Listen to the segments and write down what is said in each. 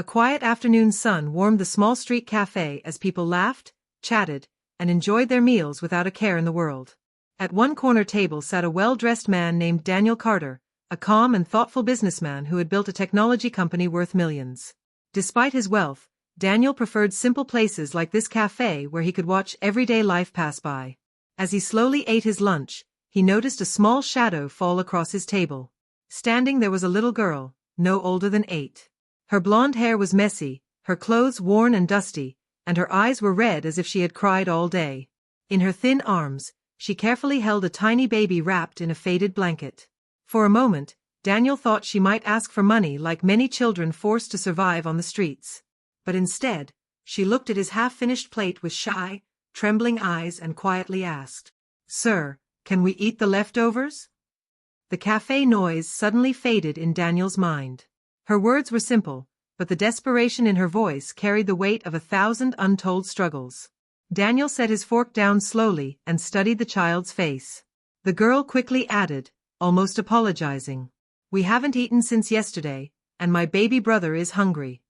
A quiet afternoon sun warmed the small street cafe as people laughed, chatted, and enjoyed their meals without a care in the world. At one corner table sat a well-dressed man named Daniel Carter, a calm and thoughtful businessman who had built a technology company worth millions. Despite his wealth, Daniel preferred simple places like this cafe where he could watch everyday life pass by. As he slowly ate his lunch, he noticed a small shadow fall across his table. Standing there was a little girl, no older than 8. Her blonde hair was messy, her clothes worn and dusty, and her eyes were red as if she had cried all day. In her thin arms, she carefully held a tiny baby wrapped in a faded blanket. For a moment, Daniel thought she might ask for money like many children forced to survive on the streets. But instead, she looked at his half-finished plate with shy, trembling eyes and quietly asked, "Sir, can we eat the leftovers?" The cafe noise suddenly faded in Daniel's mind. Her words were simple, but the desperation in her voice carried the weight of 1,000 untold struggles. Daniel set his fork down slowly and studied the child's face. The girl quickly added, almost apologizing, "We haven't eaten since yesterday, and my baby brother is hungry."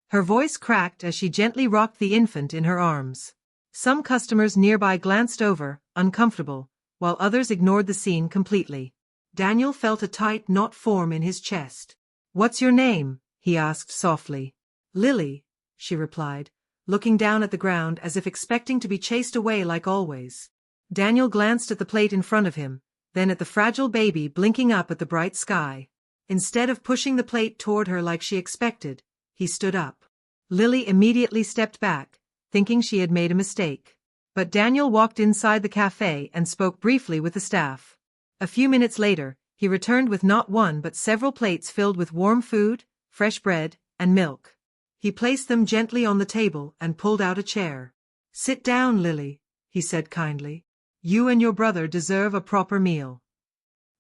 Her voice cracked as she gently rocked the infant in her arms. Some customers nearby glanced over, uncomfortable, while others ignored the scene completely. Daniel felt a tight knot form in his chest. "What's your name?" he asked softly. "Lily," she replied, looking down at the ground as if expecting to be chased away like always. Daniel glanced at the plate in front of him, then at the fragile baby blinking up at the bright sky. Instead of pushing the plate toward her like she expected, he stood up. Lily immediately stepped back, thinking she had made a mistake. But Daniel walked inside the cafe and spoke briefly with the staff. A few minutes later, he returned with not one but several plates filled with warm food, fresh bread, and milk. He placed them gently on the table and pulled out a chair. "Sit down, Lily," he said kindly. "You and your brother deserve a proper meal."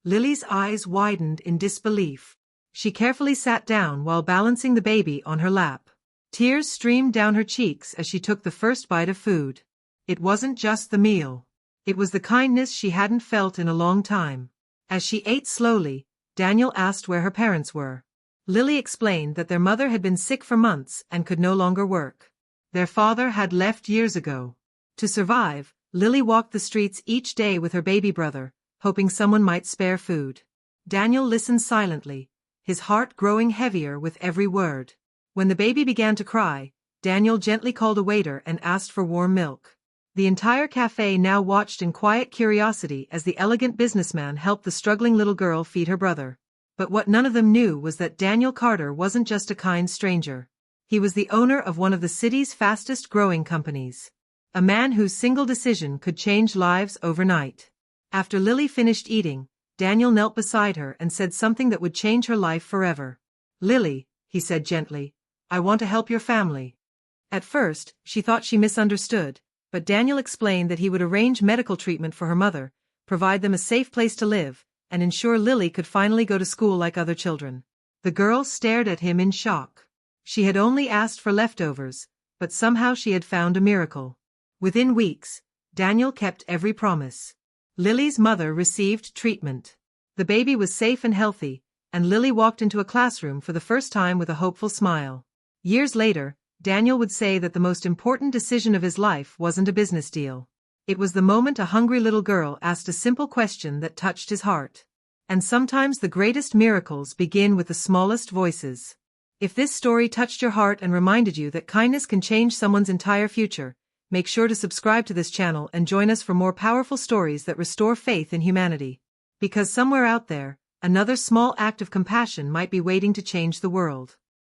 Lily's eyes widened in disbelief. She carefully sat down while balancing the baby on her lap. Tears streamed down her cheeks as she took the first bite of food. It wasn't just the meal. It was the kindness she hadn't felt in a long time. As she ate slowly, Daniel asked where her parents were. Lily explained that their mother had been sick for months and could no longer work. Their father had left years ago. To survive, Lily walked the streets each day with her baby brother, hoping someone might spare food. Daniel listened silently, his heart growing heavier with every word. When the baby began to cry, Daniel gently called a waiter and asked for warm milk. The entire cafe now watched in quiet curiosity as the elegant businessman helped the struggling little girl feed her brother. But what none of them knew was that Daniel Carter wasn't just a kind stranger. He was the owner of one of the city's fastest-growing companies. A man whose single decision could change lives overnight. After Lily finished eating, Daniel knelt beside her and said something that would change her life forever. "Lily," he said gently, "I want to help your family." At first, she thought she misunderstood, but Daniel explained that he would arrange medical treatment for her mother, provide them a safe place to live, and ensure Lily could finally go to school like other children. The girl stared at him in shock. She had only asked for leftovers, but somehow she had found a miracle. Within weeks, Daniel kept every promise. Lily's mother received treatment. The baby was safe and healthy, and Lily walked into a classroom for the first time with a hopeful smile. Years later, Daniel would say that the most important decision of his life wasn't a business deal. It was the moment a hungry little girl asked a simple question that touched his heart. And sometimes the greatest miracles begin with the smallest voices. If this story touched your heart and reminded you that kindness can change someone's entire future, make sure to subscribe to this channel and join us for more powerful stories that restore faith in humanity. Because somewhere out there, another small act of compassion might be waiting to change the world.